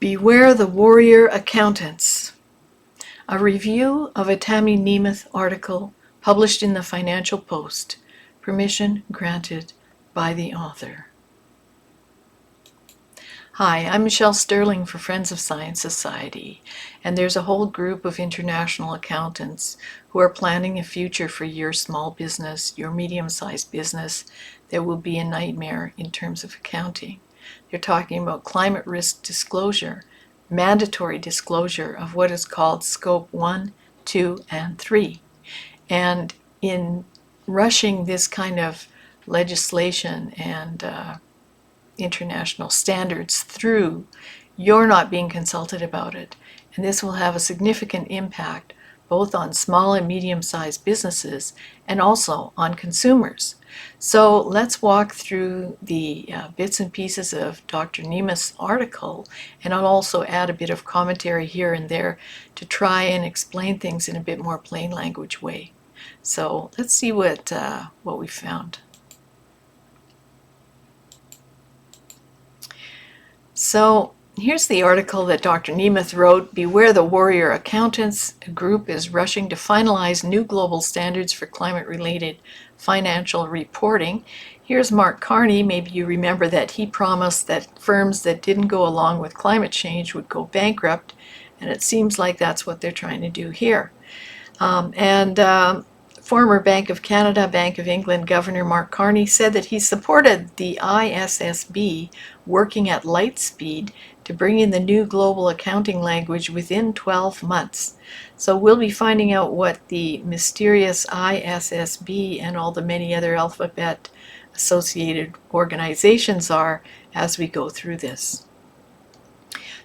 Beware the Warrior Accountants. A review of a Tammy Nemeth article published in the Financial Post. Permission granted by the author. Hi, I'm Michelle Sterling for Friends of Science Society, and there's a whole group of international accountants who are planning a future for your small business, your medium-sized business, that will be a nightmare in terms of accounting. They're talking about climate risk disclosure, mandatory disclosure of what is called Scope 1, 2, and 3. And in rushing this kind of legislation and international standards through, you're not being consulted about it. And this will have a significant impact both on small and medium-sized businesses and also on consumers. So let's walk through the bits and pieces of Dr. Nemeth's article, and I'll also add a bit of commentary here and there to try and explain things in a bit more plain language way. So let's see what we found. So here's the article that Dr. Nemeth wrote, Beware the Warrior Accountants. A group is rushing to finalize new global standards for climate-related financial reporting. Here's Mark Carney. Maybe you remember that he promised that firms that didn't go along with climate change would go bankrupt, and it seems like that's what they're trying to do here. Former Bank of Canada, Bank of England Governor Mark Carney said that he supported the ISSB working at light speed to bring in the new global accounting language within 12 months. So we'll be finding out what the mysterious ISSB and all the many other alphabet associated organizations are as we go through this.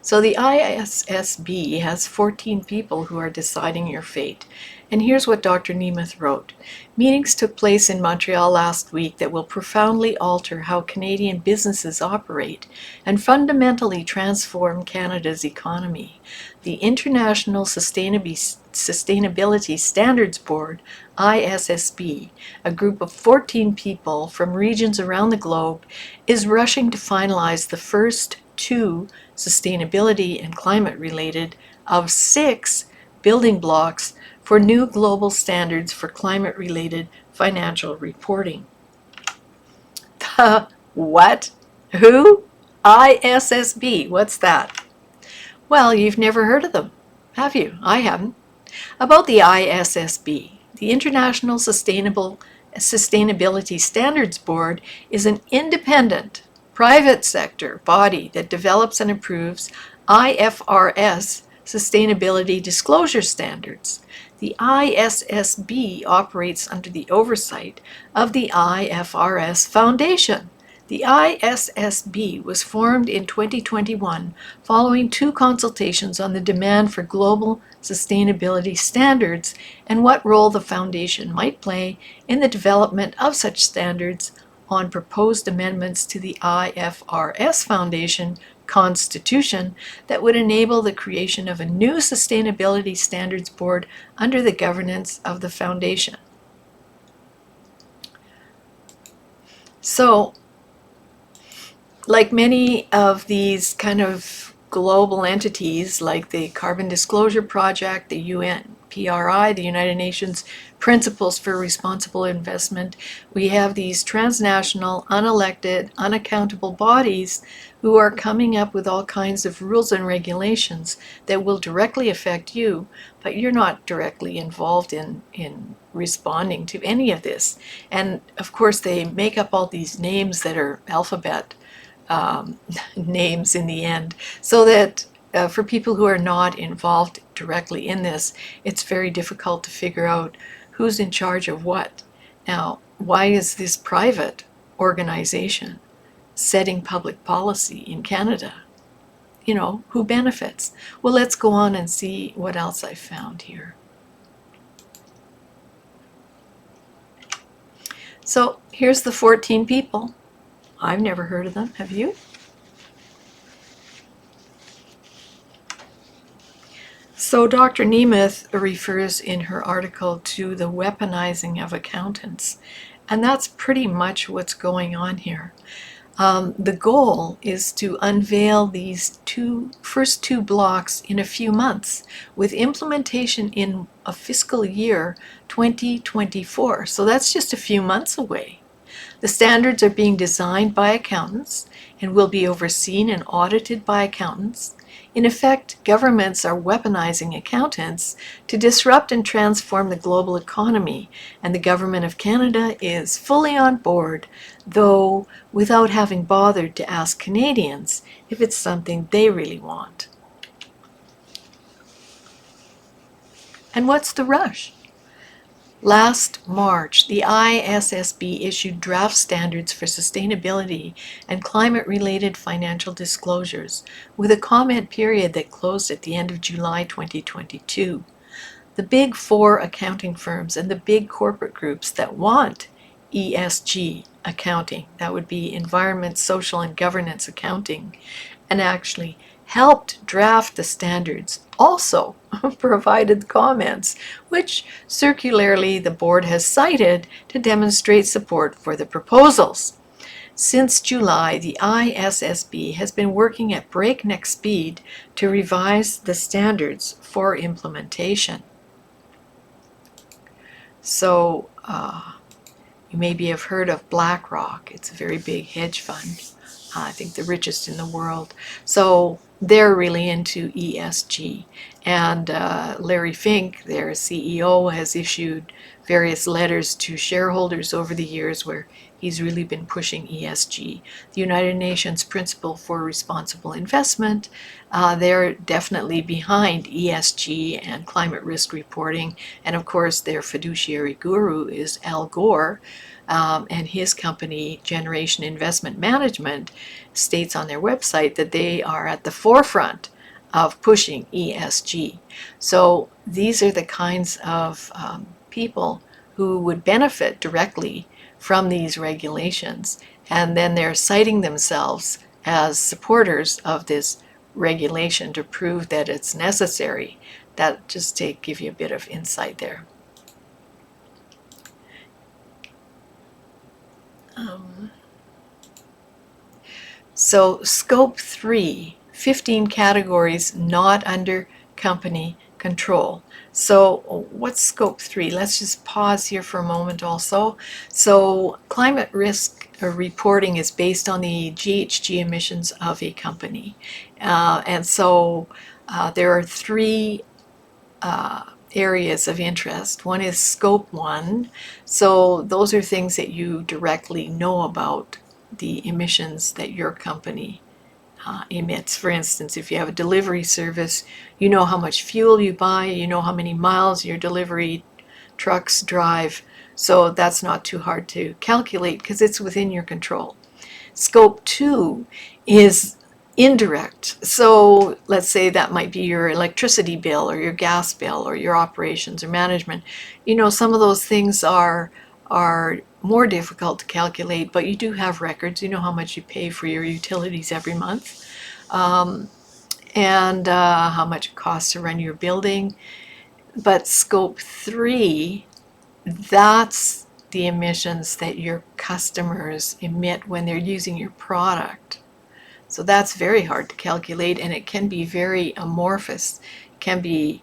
So the ISSB has 14 people who are deciding your fate. And here's what Dr. Nemeth wrote. Meetings took place in Montreal last week that will profoundly alter how Canadian businesses operate and fundamentally transform Canada's economy. The International Sustainability Standards Board, ISSB, a group of 14 people from regions around the globe, is rushing to finalize the first 2 sustainability and climate related of 6 building blocks for new global standards for climate-related financial reporting. The what? Who? ISSB. What's that? Well, you've never heard of them, have you? I haven't. About the ISSB, the International Sustainability Standards Board is an independent, private sector body that develops and approves IFRS sustainability disclosure standards. The ISSB operates under the oversight of the IFRS Foundation. The ISSB was formed in 2021 following 2 consultations on the demand for global sustainability standards and what role the foundation might play in the development of such standards on proposed amendments to the IFRS Foundation Constitution that would enable the creation of a new Sustainability Standards Board under the governance of the Foundation. So, like many of these kind of global entities, like the Carbon Disclosure Project, the UNPRI, the United Nations Principles for Responsible Investment, we have these transnational, unelected, unaccountable bodies who are coming up with all kinds of rules and regulations that will directly affect you, but you're not directly involved in responding to any of this. And of course, they make up all these names that are alphabet names in the end, so that for people who are not involved directly in this, it's very difficult to figure out who's in charge of what. Now, why is this private organization setting public policy in Canada? You know, who benefits? Well, let's go on and see what else I found here. So here's the 14 people. I've never heard of them. Have you? So Dr. Nemeth refers in her article to the weaponizing of accountants, and that's pretty much what's going on here. The goal is to unveil these first two blocks in a few months, with implementation in a fiscal year 2024. So that's just a few months away. The standards are being designed by accountants and will be overseen and audited by accountants. In effect, governments are weaponizing accountants to disrupt and transform the global economy, and the Government of Canada is fully on board, though without having bothered to ask Canadians if it's something they really want. And what's the rush? Last March, the ISSB issued draft standards for sustainability and climate-related financial disclosures, with a comment period that closed at the end of July 2022. The big four accounting firms and the big corporate groups that want ESG accounting, that would be environment, social, and governance accounting, and actually helped draft the standards, also provided comments, which circularly the board has cited to demonstrate support for the proposals. Since July, the ISSB has been working at breakneck speed to revise the standards for implementation. So, you maybe have heard of BlackRock. It's a very big hedge fund. I think the richest in the world. So they're really into ESG. And Larry Fink, their CEO, has issued various letters to shareholders over the years where he's really been pushing ESG. The United Nations Principle for Responsible Investment, they're definitely behind ESG and climate risk reporting. And of course, their fiduciary guru is Al Gore. And his company, Generation Investment Management, states on their website that they are at the forefront of pushing ESG. So these are the kinds of people who would benefit directly from these regulations, and then they're citing themselves as supporters of this regulation to prove that it's necessary. That just to give you a bit of insight there. So scope 3, 15 categories not under company control. So what's scope 3? Let's just pause here for a moment also. So climate risk reporting is based on the GHG emissions of a company. And so there are three areas of interest. One is scope 1. So those are things that you directly know about, the emissions that your company emits. For instance, if you have a delivery service, you know how much fuel you buy, you know how many miles your delivery trucks drive. So that's not too hard to calculate because it's within your control. Scope 2 is indirect. So let's say that might be your electricity bill or your gas bill or your operations or management. You know, some of those things are more difficult to calculate, but you do have records. You know how much you pay for your utilities every month, and how much it costs to run your building. But scope 3, that's the emissions that your customers emit when they're using your product. So that's very hard to calculate, and it can be very amorphous. It can be,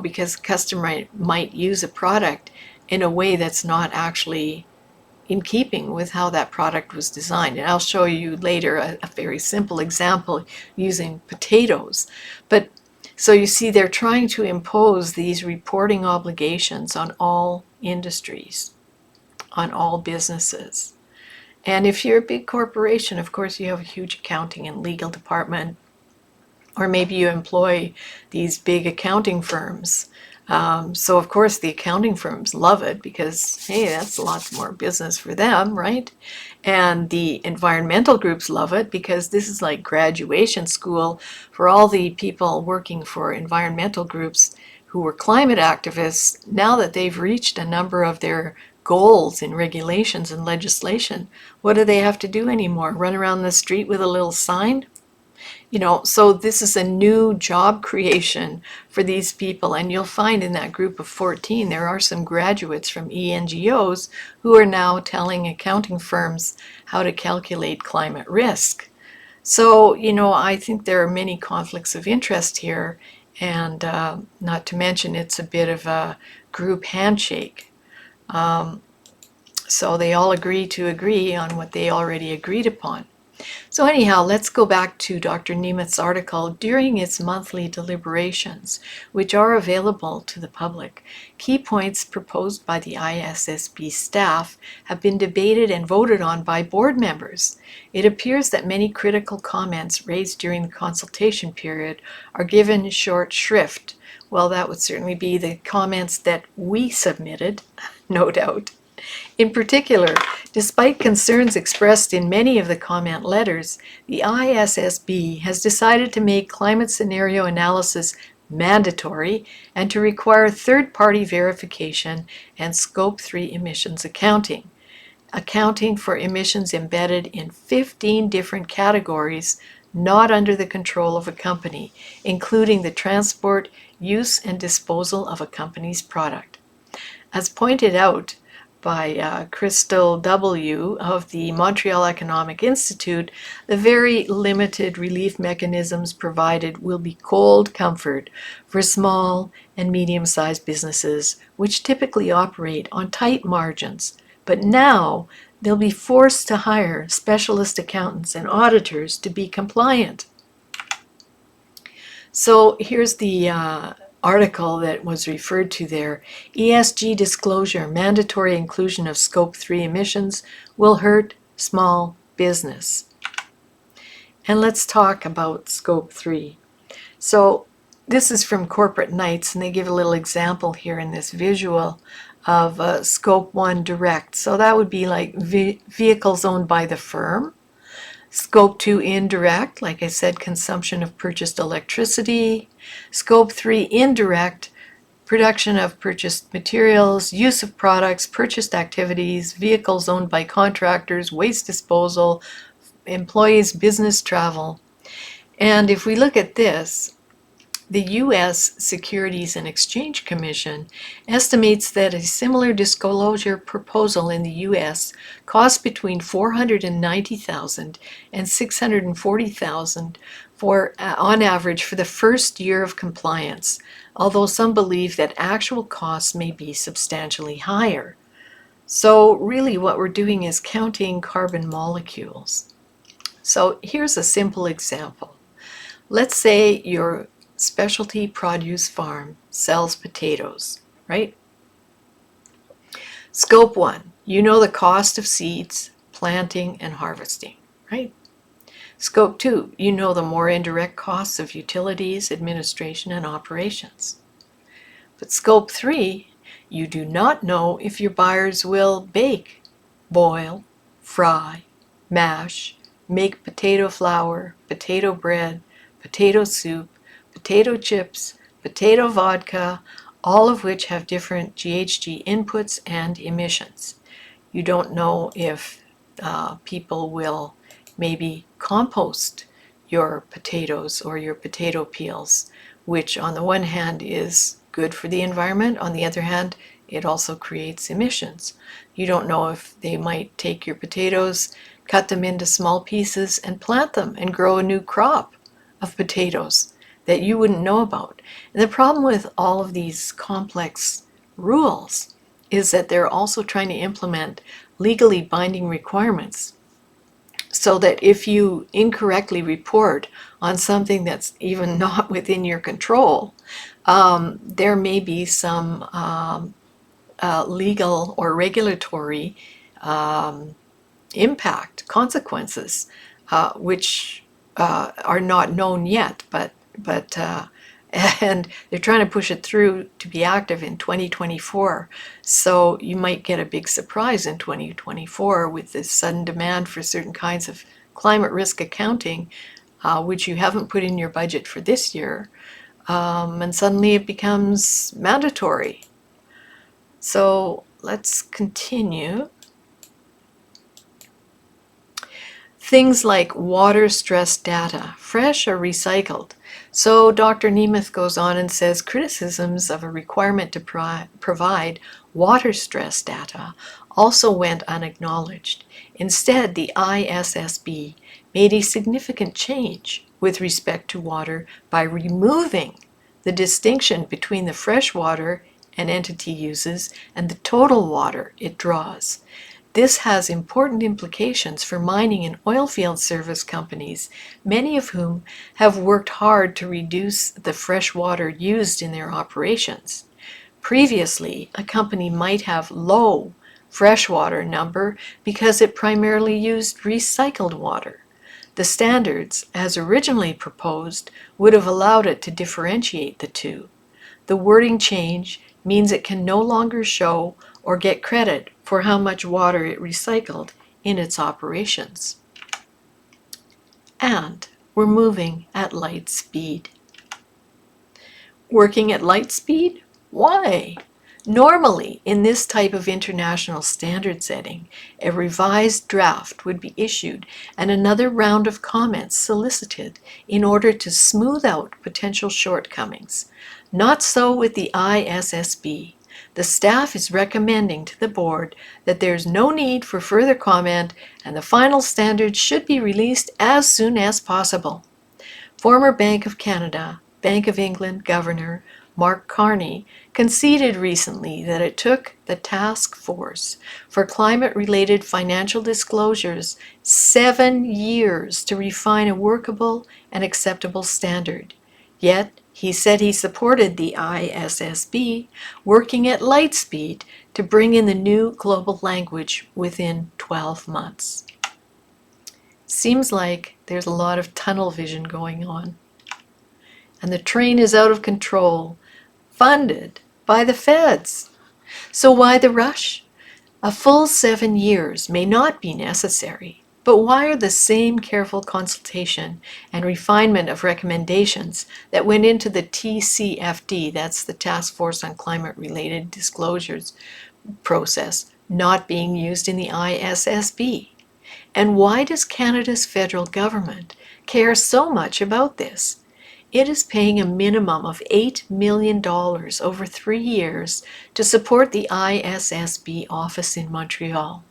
because a customer might use a product in a way that's not actually in keeping with how that product was designed. And I'll show you later a very simple example using potatoes. But so you see, they're trying to impose these reporting obligations on all industries, on all businesses. And if you're a big corporation, of course, you have a huge accounting and legal department, or maybe you employ these big accounting firms. So of course the accounting firms love it because, hey, that's lots more business for them, right? And the environmental groups love it because this is like graduation school for all the people working for environmental groups who were climate activists. Now that they've reached a number of their goals in regulations and legislation, what do they have to do anymore? Run around the street with a little sign? So this is a new job creation for these people, and you'll find in that group of 14 there are some graduates from ENGOs who are now telling accounting firms how to calculate climate risk. So, I think there are many conflicts of interest here, and not to mention it's a bit of a group handshake. So they all agree to agree on what they already agreed upon. So anyhow, let's go back to Dr. Nemeth's article. During its monthly deliberations, which are available to the public, key points proposed by the ISSB staff have been debated and voted on by board members. It appears that many critical comments raised during the consultation period are given short shrift. Well, that would certainly be the comments that we submitted, no doubt. In particular, despite concerns expressed in many of the comment letters, the ISSB has decided to make climate scenario analysis mandatory and to require third-party verification and Scope 3 emissions accounting for emissions embedded in 15 different categories not under the control of a company, including the transport, use, and disposal of a company's product. As pointed out by Crystal W. of the Montreal Economic Institute, the very limited relief mechanisms provided will be cold comfort for small and medium-sized businesses, which typically operate on tight margins. But now they'll be forced to hire specialist accountants and auditors to be compliant. So here's the article that was referred to there. ESG disclosure, mandatory inclusion of Scope 3 emissions will hurt small business. And let's talk about Scope 3. So this is from Corporate Knights, and they give a little example here in this visual of Scope 1 direct. So that would be like vehicles owned by the firm. Scope 2 indirect, like I said, consumption of purchased electricity. Scope 3 indirect, production of purchased materials, use of products, purchased activities, vehicles owned by contractors, waste disposal, employees' business travel. And if we look at this, the U.S. Securities and Exchange Commission estimates that a similar disclosure proposal in the U.S. costs between $490,000 and $640,000 on average for the first year of compliance, although some believe that actual costs may be substantially higher. So really what we're doing is counting carbon molecules. So here's a simple example. Let's say your specialty produce farm sells potatoes, right? Scope 1, you know the cost of seeds, planting, and harvesting, right? Scope 2, you know the more indirect costs of utilities, administration, and operations. But Scope 3, you do not know if your buyers will bake, boil, fry, mash, make potato flour, potato bread, potato soup, potato chips, potato vodka, all of which have different GHG inputs and emissions. You don't know if people will maybe compost your potatoes or your potato peels, which on the one hand is good for the environment, on the other hand, it also creates emissions. You don't know if they might take your potatoes, cut them into small pieces, and plant them and grow a new crop of potatoes that you wouldn't know about. And the problem with all of these complex rules is that they're also trying to implement legally binding requirements so that if you incorrectly report on something that's even not within your control, there may be some legal or regulatory impact, consequences, which are not known yet, but and they're trying to push it through to be active in 2024. So you might get a big surprise in 2024 with this sudden demand for certain kinds of climate risk accounting, which you haven't put in your budget for this year, and suddenly it becomes mandatory. So let's continue. Things like water stress data, fresh or recycled. So Dr. Nemeth goes on and says criticisms of a requirement to provide water stress data also went unacknowledged. Instead, the ISSB made a significant change with respect to water by removing the distinction between the fresh water an entity uses and the total water it draws. This has important implications for mining and oilfield service companies, many of whom have worked hard to reduce the fresh water used in their operations. Previously, a company might have low freshwater number because it primarily used recycled water. The standards, as originally proposed, would have allowed it to differentiate the two. The wording change means it can no longer show or get credit for how much water it recycled in its operations. And we're moving at light speed. Working at light speed? Why? Normally, in this type of international standard setting, a revised draft would be issued and another round of comments solicited in order to smooth out potential shortcomings. Not so with the ISSB. The staff is recommending to the board that there's no need for further comment and the final standards should be released as soon as possible. Former Bank of Canada, Bank of England Governor Mark Carney conceded recently that it took the task force for climate-related financial disclosures 7 years to refine a workable and acceptable standard. Yet, he said he supported the ISSB working at light speed to bring in the new global language within 12 months. Seems like there's a lot of tunnel vision going on. And the train is out of control, funded by the feds. So why the rush? A full 7 years may not be necessary, but why are the same careful consultation and refinement of recommendations that went into the TCFD, that's the Task Force on Climate-Related Disclosures process, not being used in the ISSB? And why does Canada's federal government care so much about this? It is paying a minimum of $8 million over 3 years to support the ISSB office in Montreal.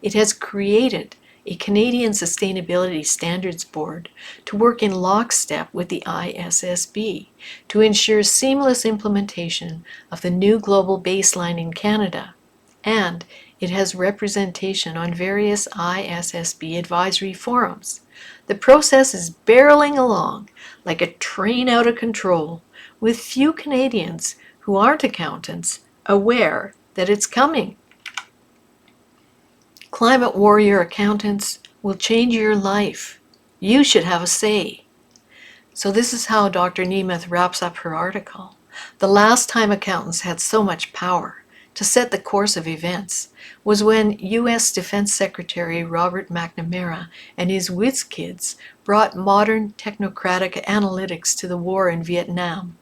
It has created a Canadian Sustainability Standards Board to work in lockstep with the ISSB to ensure seamless implementation of the new global baseline in Canada. And it has representation on various ISSB advisory forums. The process is barreling along like a train out of control, with few Canadians who aren't accountants aware that it's coming. Climate warrior accountants will change your life. You should have a say. So this is how Dr. Nemeth wraps up her article. The last time accountants had so much power to set the course of events was when U.S. Defense Secretary Robert McNamara and his whiz kids brought modern technocratic analytics to the war in Vietnam.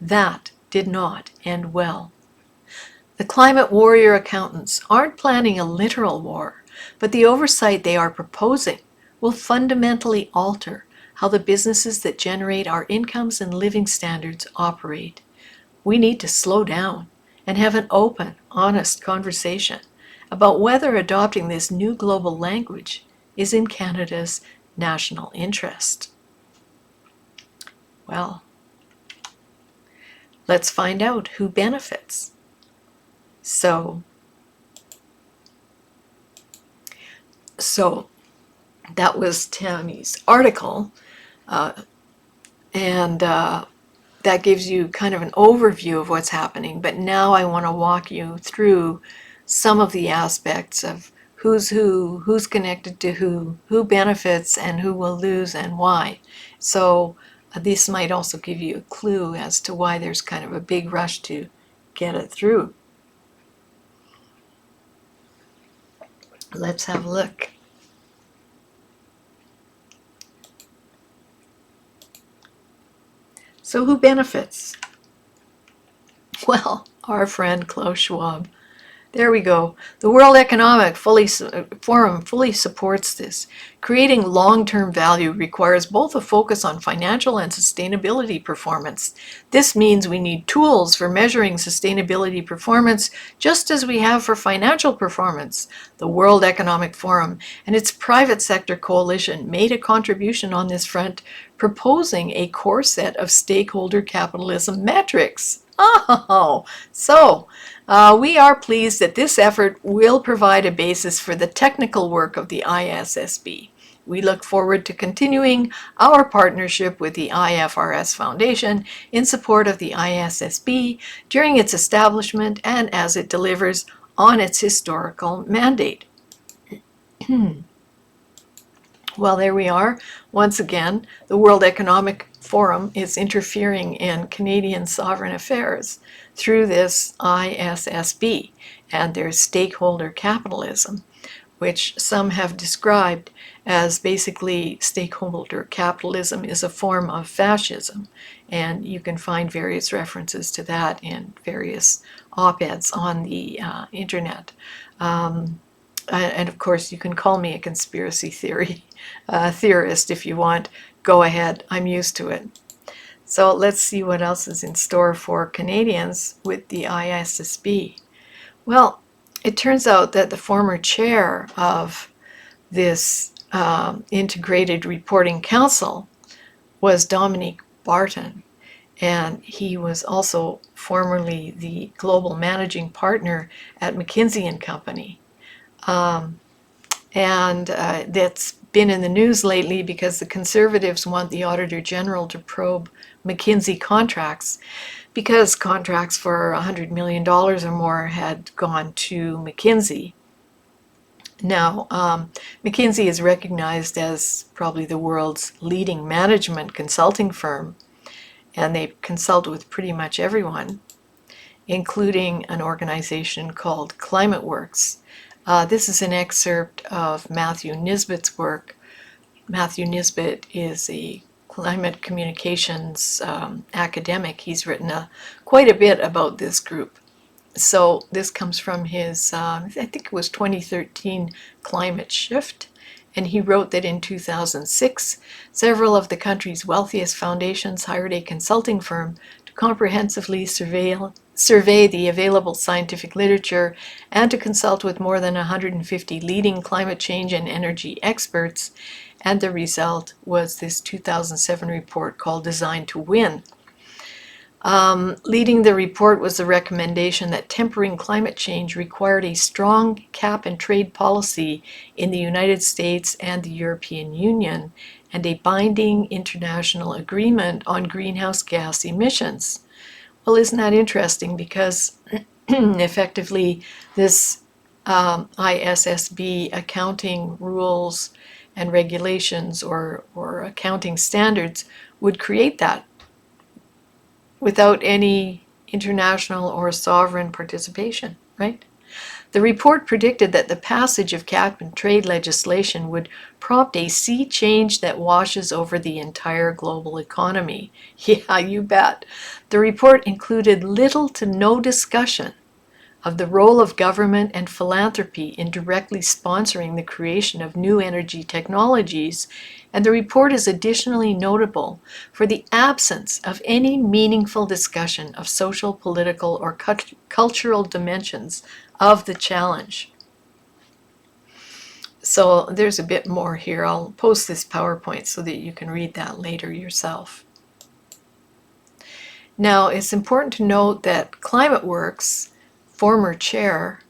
That did not end well. The climate warrior accountants aren't planning a literal war, but the oversight they are proposing will fundamentally alter how the businesses that generate our incomes and living standards operate. We need to slow down and have an open, honest conversation about whether adopting this new global language is in Canada's national interest. Well, let's find out who benefits. So that was Tammy's article, and that gives you kind of an overview of what's happening. But now I want to walk you through some of the aspects of who's who, who's connected to who benefits and who will lose and why. So this might also give you a clue as to why there's kind of a big rush to get it through. Let's have a look. So who benefits? Well, our friend Klaus Schwab. There we go. The World Economic Forum fully supports this. Creating long-term value requires both a focus on financial and sustainability performance. This means we need tools for measuring sustainability performance just as we have for financial performance. The World Economic Forum and its private sector coalition made a contribution on this front, proposing a core set of stakeholder capitalism metrics. Oh, so we are pleased that this effort will provide a basis for the technical work of the ISSB. We look forward to continuing our partnership with the IFRS Foundation in support of the ISSB during its establishment and as it delivers on its historical mandate. Well, there we are. Once again, the World Economic Forum is interfering in Canadian sovereign affairs through this ISSB and their stakeholder capitalism, which some have described as basically stakeholder capitalism is a form of fascism. And you can find various references to that in various op-eds on the internet. And of course, you can call me a conspiracy theorist if you want. Go ahead, I'm used to it. So let's see what else is in store for Canadians with the ISSB. Well, it turns out that the former chair of this Integrated Reporting Council was Dominique Barton, and he was also formerly the global managing partner at McKinsey & Company. That's been in the news lately because the Conservatives want the Auditor General to probe McKinsey contracts because contracts for $100 million or more had gone to McKinsey. Now, McKinsey is recognized as probably the world's leading management consulting firm, and they consult with pretty much everyone, including an organization called ClimateWorks. This is an excerpt of Matthew Nisbet's work. Matthew Nisbet is a climate communications academic. He's written quite a bit about this group. So this comes from his, I think it was 2013 Climate Shift, and he wrote that in 2006, several of the country's wealthiest foundations hired a consulting firm to comprehensively survey the available scientific literature and to consult with more than 150 leading climate change and energy experts, and the result was this 2007 report called Design to Win. Leading the report was the recommendation that tempering climate change required a strong cap and trade policy in the United States and the European Union and a binding international agreement on greenhouse gas emissions. Well, isn't that interesting? Because effectively this ISSB accounting rules and regulations or accounting standards would create that without any international or sovereign participation, right? The report predicted that the passage of cap and trade legislation would prompt a sea change that washes over the entire global economy. Yeah, you bet. The report included little to no discussion of the role of government and philanthropy in directly sponsoring the creation of new energy technologies, and the report is additionally notable for the absence of any meaningful discussion of social, political, or cultural dimensions of the challenge. So there's a bit more here. I'll post this PowerPoint so that you can read that later yourself. Now, it's important to note that ClimateWorks former chair,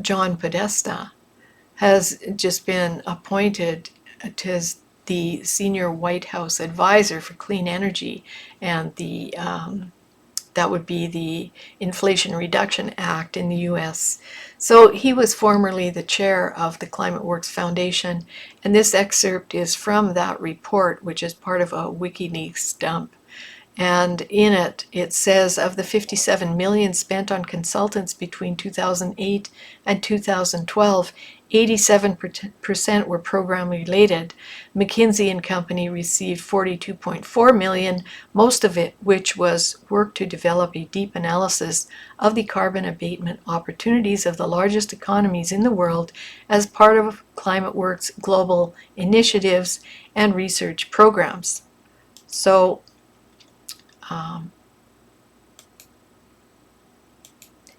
John Podesta, has just been appointed as the senior White House advisor for clean energy, and the that would be the Inflation Reduction Act in the U.S. So he was formerly the chair of the ClimateWorks Foundation, and this excerpt is from that report, which is part of a WikiLeaks dump. And in it, it says of the 57 million spent on consultants between 2008 and 2012, 87% were program related. McKinsey and Company received 42.4 million, most of it which was work to develop a deep analysis of the carbon abatement opportunities of the largest economies in the world as part of ClimateWorks' global initiatives and research programs. So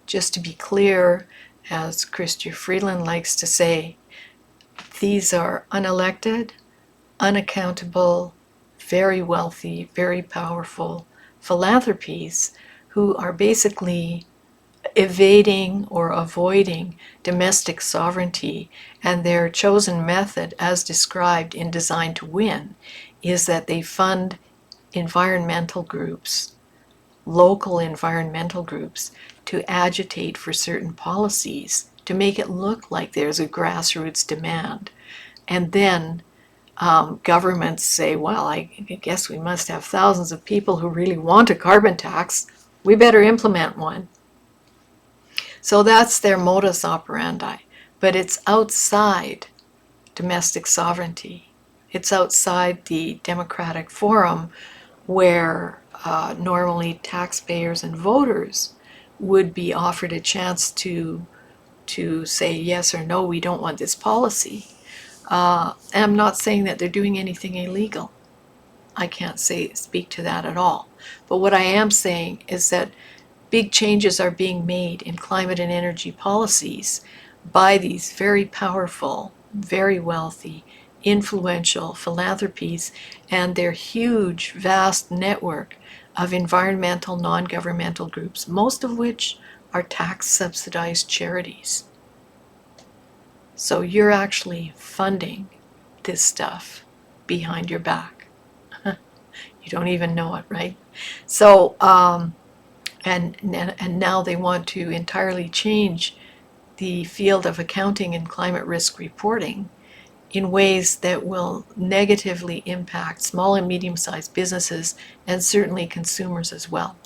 just to be clear, as Chrystia Freeland likes to say, these are unelected, unaccountable, very wealthy, very powerful philanthropies who are basically evading or avoiding domestic sovereignty, and their chosen method, as described in Design to Win, is that they fund environmental groups, local environmental groups, to agitate for certain policies, to make it look like there's a grassroots demand. And then governments say, well, I guess we must have thousands of people who really want a carbon tax. We better implement one. So that's their modus operandi. But it's outside domestic sovereignty. It's outside the democratic forum where normally taxpayers and voters would be offered a chance to say yes or no, we don't want this policy. And I'm not saying that they're doing anything illegal. I can't speak to that at all. But what I am saying is that big changes are being made in climate and energy policies by these very powerful, very wealthy, influential philanthropies and their huge, vast network of environmental non-governmental groups, most of which are tax-subsidized charities. So you're actually funding this stuff behind your back. You don't even know it, right? So, and now they want to entirely change the field of accounting and climate risk reporting in ways that will negatively impact small and medium-sized businesses and certainly consumers as well.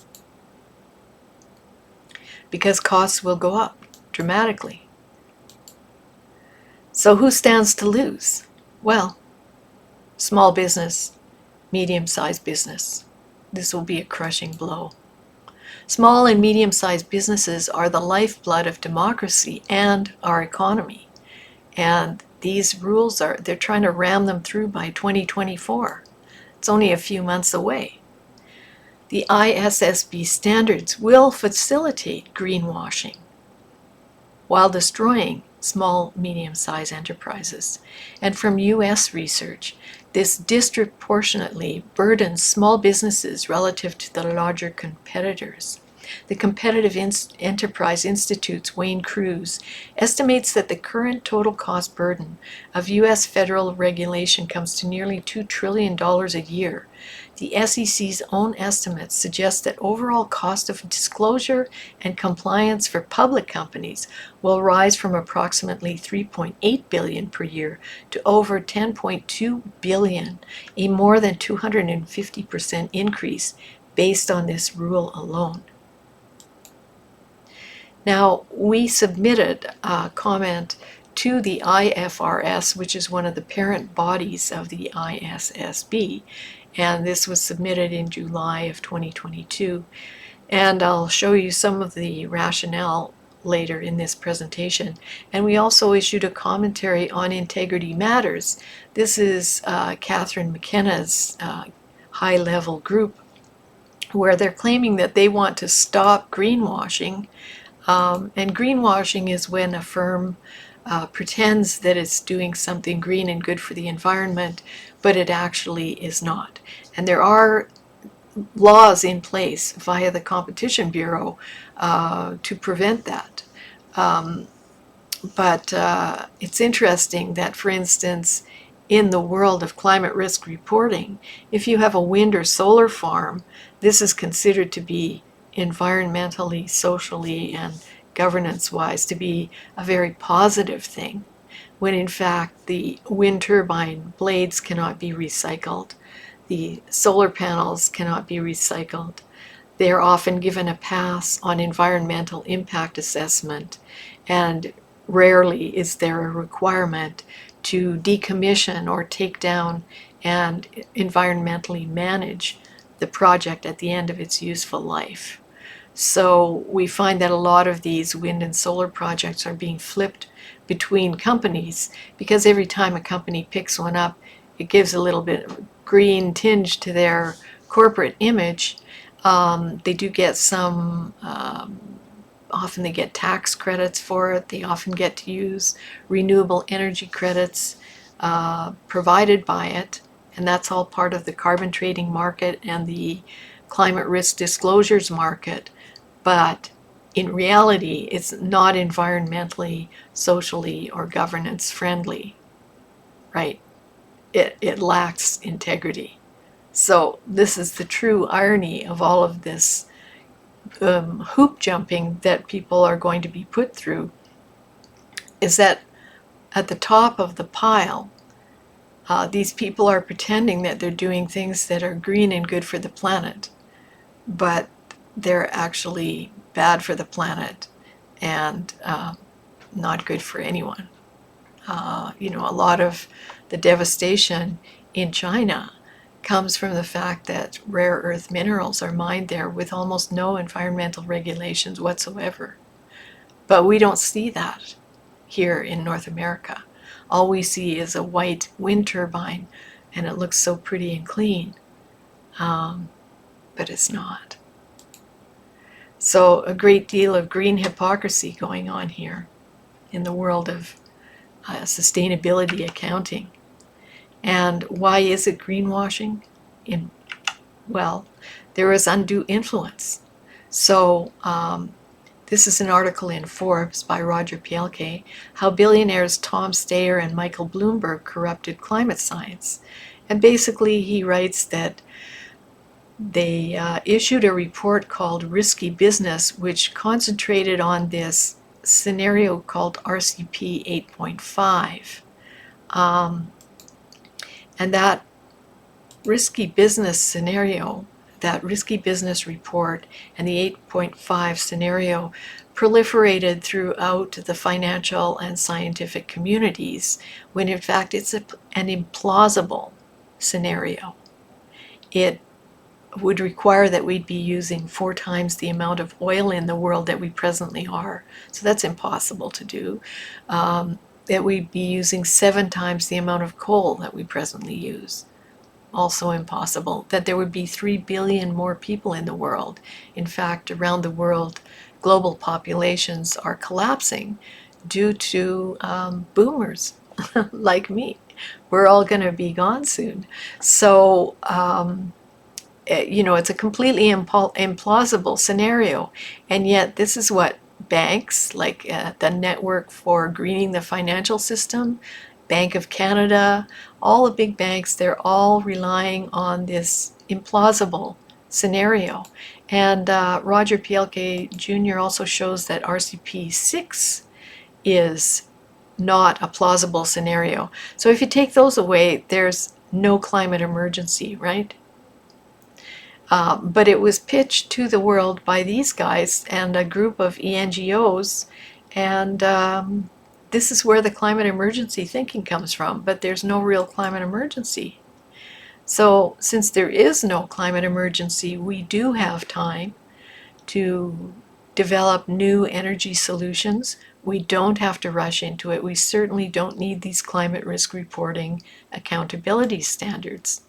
Because costs will go up dramatically. So who stands to lose? Well, small business, medium-sized business. This will be a crushing blow. Small and medium-sized businesses are the lifeblood of democracy and our economy. And these rules they're trying to ram them through by 2024. It's only a few months away. The ISSB standards will facilitate greenwashing while destroying small, medium-sized enterprises. And from US research, this disproportionately burdens small businesses relative to the larger competitors. The Competitive Enterprise Institute's Wayne Cruz estimates that the current total cost burden of U.S. federal regulation comes to nearly $2 trillion a year. The SEC's own estimates suggest that overall cost of disclosure and compliance for public companies will rise from approximately $3.8 billion per year to over $10.2 billion, a more than 250% increase based on this rule alone. Now, we submitted a comment to the IFRS, which is one of the parent bodies of the ISSB, and this was submitted in July of 2022. And I'll show you some of the rationale later in this presentation. And we also issued a commentary on Integrity Matters. This is Catherine McKenna's high-level group, where they're claiming that they want to stop greenwashing. And greenwashing is when a firm pretends that it's doing something green and good for the environment, but it actually is not. And there are laws in place via the Competition Bureau to prevent that. But it's interesting that, for instance, in the world of climate risk reporting, if you have a wind or solar farm, this is considered to be environmentally, socially, and governance-wise to be a very positive thing, when in fact the wind turbine blades cannot be recycled. The solar panels cannot be recycled. They are often given a pass on environmental impact assessment, and rarely is there a requirement to decommission or take down and environmentally manage the project at the end of its useful life. So we find that a lot of these wind and solar projects are being flipped between companies, because every time a company picks one up, it gives a little bit of green tinge to their corporate image. They do get some, often they get tax credits for it. They often get to use renewable energy credits provided by it. And that's all part of the carbon trading market and the climate risk disclosures market. But in reality, it's not environmentally, socially, or governance friendly, right? It lacks integrity. So this is the true irony of all of this hoop jumping that people are going to be put through, is that at the top of the pile, these people are pretending that they're doing things that are green and good for the planet, but they're actually bad for the planet and not good for anyone. A lot of the devastation in China comes from the fact that rare earth minerals are mined there with almost no environmental regulations whatsoever. But we don't see that here in North America. All we see is a white wind turbine, and it looks so pretty and clean, but it's not. So a great deal of green hypocrisy going on here in the world of sustainability accounting. And why is it greenwashing? Well, there is undue influence. So this is an article in Forbes by Roger Pielke, How Billionaires Tom Steyer and Michael Bloomberg Corrupted Climate Science. And basically he writes that they issued a report called Risky Business, which concentrated on this scenario called RCP 8.5. And that risky business scenario, that risky business report, and the 8.5 scenario proliferated throughout the financial and scientific communities, when in fact it's an implausible scenario. It would require that we'd be using 4 times the amount of oil in the world that we presently are. So that's impossible to do. That we'd be using 7 times the amount of coal that we presently use. Also impossible. That there would be 3 billion more people in the world. In fact, around the world, global populations are collapsing due to boomers like me. We're all going to be gone soon. So, it's a completely implausible scenario. And yet this is what banks, like the Network for Greening the Financial System, Bank of Canada, all the big banks, they're all relying on this implausible scenario. And Roger Pielke Jr. also shows that RCP 6 is not a plausible scenario. So if you take those away, there's no climate emergency, right? But it was pitched to the world by these guys and a group of ENGOs, and this is where the climate emergency thinking comes from, but there's no real climate emergency. So since there is no climate emergency, we do have time to develop new energy solutions. We don't have to rush into it. We certainly don't need these climate risk reporting accountability standards.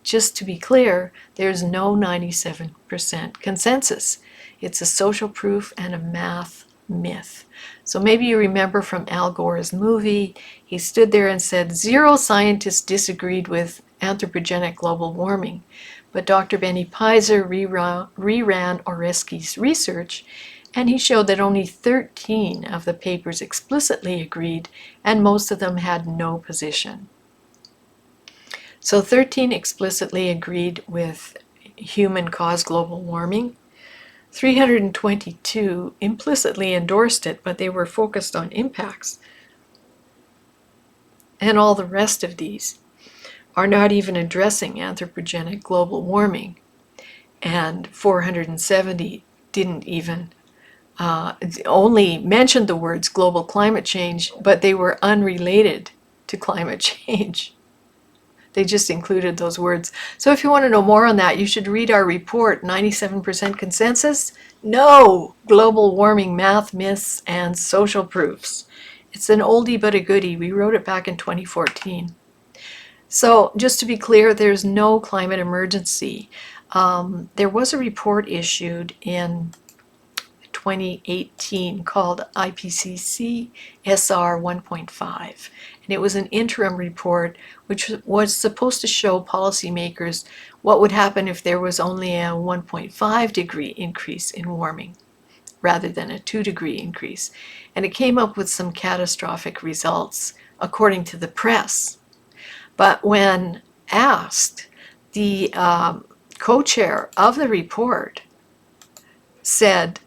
Just to be clear, there's no 97% consensus. It's a social proof and a math myth. So maybe you remember from Al Gore's movie, he stood there and said 0 scientists disagreed with anthropogenic global warming. But Dr. Benny Peiser reran Oresky's research, and he showed that only 13 of the papers explicitly agreed, and most of them had no position. So 13 explicitly agreed with human-caused global warming. 322 implicitly endorsed it, but they were focused on impacts. And all the rest of these are not even addressing anthropogenic global warming, and 470 didn't even only mentioned the words global climate change, but they were unrelated to climate change. They just included those words. So if you want to know more on that, you should read our report, 97% Consensus, No Global Warming Math, Myths, and Social Proofs. It's an oldie but a goodie. We wrote it back in 2014. So just to be clear, there's no climate emergency. There was a report issued in 2018 called IPCC SR 1.5, and it was an interim report which was supposed to show policymakers what would happen if there was only a 1.5 degree increase in warming rather than a 2-degree increase. And it came up with some catastrophic results according to the press. But when asked, the co-chair of the report said,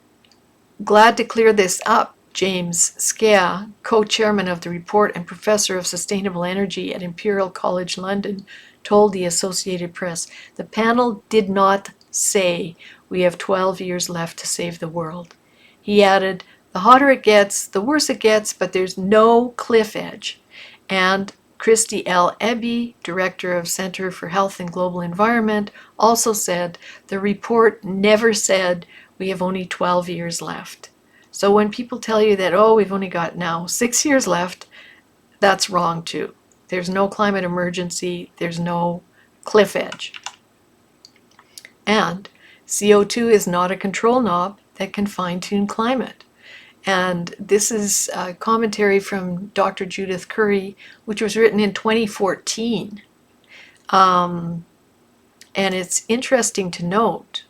"Glad to clear this up," James Skea, co-chairman of the report and professor of sustainable energy at Imperial College London, told the Associated Press. "The panel did not say we have 12 years left to save the world." He added, "The hotter it gets, the worse it gets, but there's no cliff edge." And Christy L. Eby, director of Center for Health and Global Environment, also said, "The report never said we have only 12 years left." So when people tell you that, oh, we've only got now 6 years left, that's wrong too. There's no climate emergency. There's no cliff edge. And CO2 is not a control knob that can fine-tune climate. And this is a commentary from Dr. Judith Curry, which was written in 2014. And it's interesting to note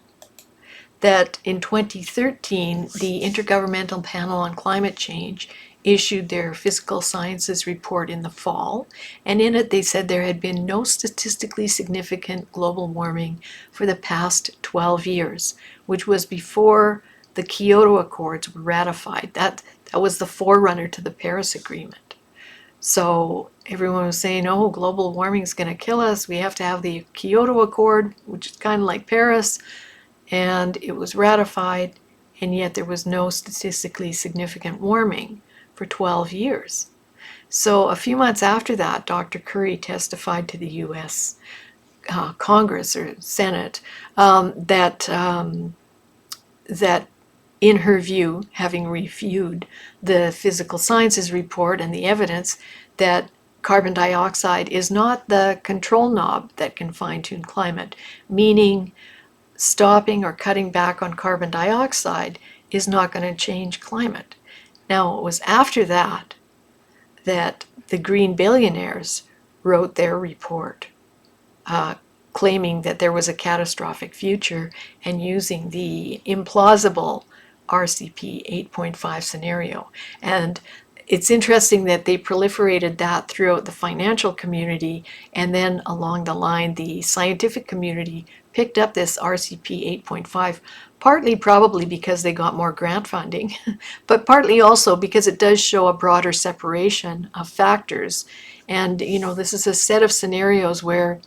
that in 2013, the Intergovernmental Panel on Climate Change issued their Physical Sciences report in the fall, and in it they said there had been no statistically significant global warming for the past 12 years, which was before the Kyoto Accords were ratified. That was the forerunner to the Paris Agreement. So everyone was saying, oh, global warming is going to kill us. We have to have the Kyoto Accord, which is kind of like Paris. And it was ratified, and yet there was no statistically significant warming for 12 years. So a few months after that, Dr. Curry testified to the U.S. Congress or Senate that in her view, having reviewed the Physical Sciences report and the evidence, that carbon dioxide is not the control knob that can fine-tune climate, meaning stopping or cutting back on carbon dioxide is not going to change climate. Now, it was after that that the green billionaires wrote their report claiming that there was a catastrophic future and using the implausible RCP 8.5 scenario. And it's interesting that they proliferated that throughout the financial community, and then along the line the scientific community picked up this RCP 8.5, partly probably because they got more grant funding, but partly also because it does show a broader separation of factors. And this is a set of scenarios where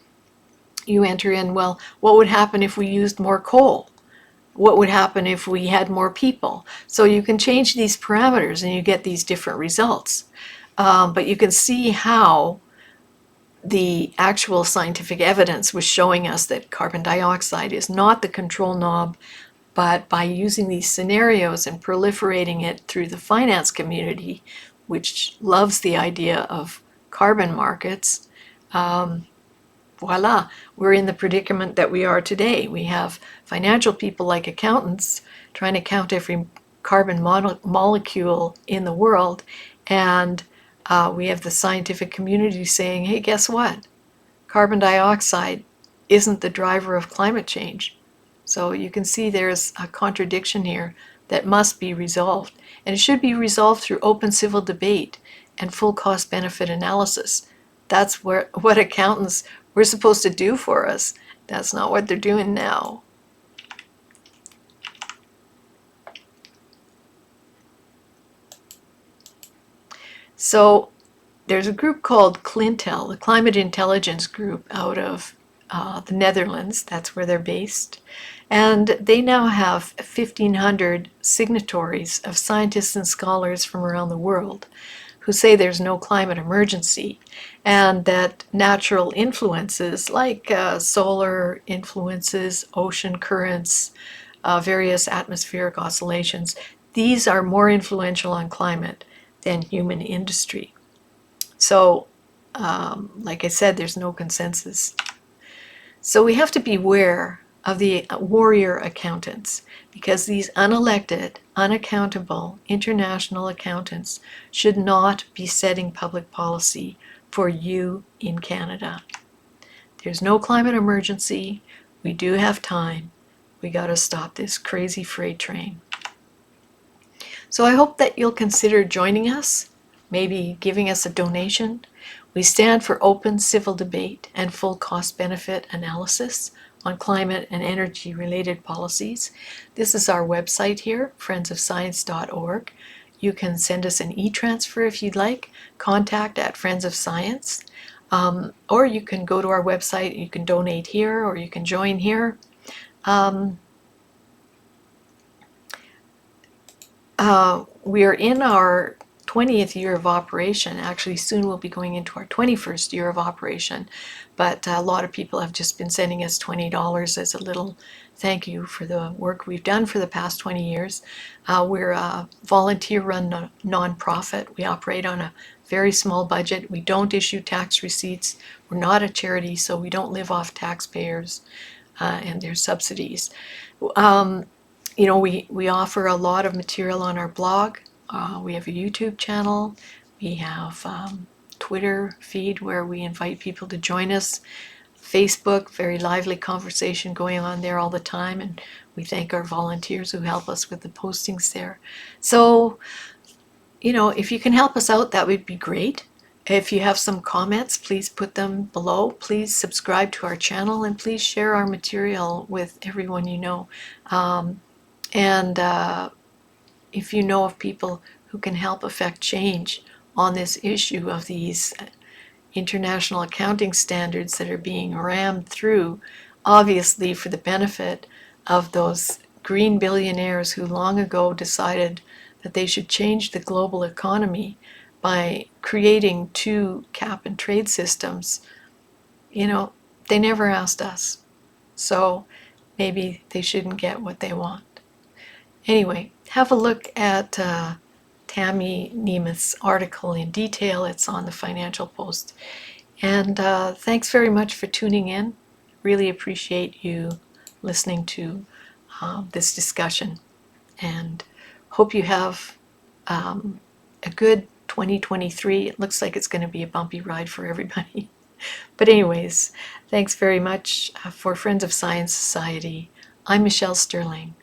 you enter in, well, what would happen if we used more coal? What would happen if we had more people? So you can change these parameters and you get these different results. But you can see how the actual scientific evidence was showing us that carbon dioxide is not the control knob, but by using these scenarios and proliferating it through the finance community, which loves the idea of carbon markets, voila, we're in the predicament that we are today. We have financial people like accountants trying to count every carbon molecule in the world, and we have the scientific community saying, hey, guess what? Carbon dioxide isn't the driver of climate change. So you can see there's a contradiction here that must be resolved. And it should be resolved through open civil debate and full cost-benefit analysis. That's what accountants were supposed to do for us. That's not what they're doing now. So there's a group called Clintel, the Climate Intelligence Group out of the Netherlands. That's where they're based. And they now have 1,500 signatories of scientists and scholars from around the world who say there's no climate emergency and that natural influences like solar influences, ocean currents, various atmospheric oscillations, these are more influential on climate than human industry. So, like I said, there's no consensus. So we have to beware of the warrior accountants, because these unelected, unaccountable international accountants should not be setting public policy for you in Canada. There's no climate emergency. We do have time. We got to stop this crazy freight train. So I hope that you'll consider joining us, maybe giving us a donation. We stand for open civil debate and full cost-benefit analysis on climate and energy-related policies. This is our website here, friendsofscience.org. You can send us an e-transfer if you'd like, contact at Friends of Science, or you can go to our website, you can donate here, or you can join here. We are in our 20th year of operation. Actually, soon we'll be going into our 21st year of operation. But a lot of people have just been sending us $20 as a little thank you for the work we've done for the past 20 years. We're a volunteer-run nonprofit. We operate on a very small budget. We don't issue tax receipts. We're not a charity, so we don't live off taxpayers and their subsidies. You know, we offer a lot of material on our blog. We have a YouTube channel. We have Twitter feed where we invite people to join us. Facebook, very lively conversation going on there all the time, and we thank our volunteers who help us with the postings there. So, you know, if you can help us out, that would be great. If you have some comments, please put them below. Please subscribe to our channel, and please share our material with everyone you know. And if you know of people who can help affect change on this issue of these international accounting standards that are being rammed through, obviously for the benefit of those green billionaires who long ago decided that they should change the global economy by creating two cap and trade systems, you know, they never asked us. So maybe they shouldn't get what they want. Anyway, have a look at Tammy Nemeth's article in detail. It's on the Financial Post. And thanks very much for tuning in. Really appreciate you listening to this discussion. And hope you have a good 2023. It looks like it's going to be a bumpy ride for everybody. But anyways, thanks very much for Friends of Science Society. I'm Michelle Sterling.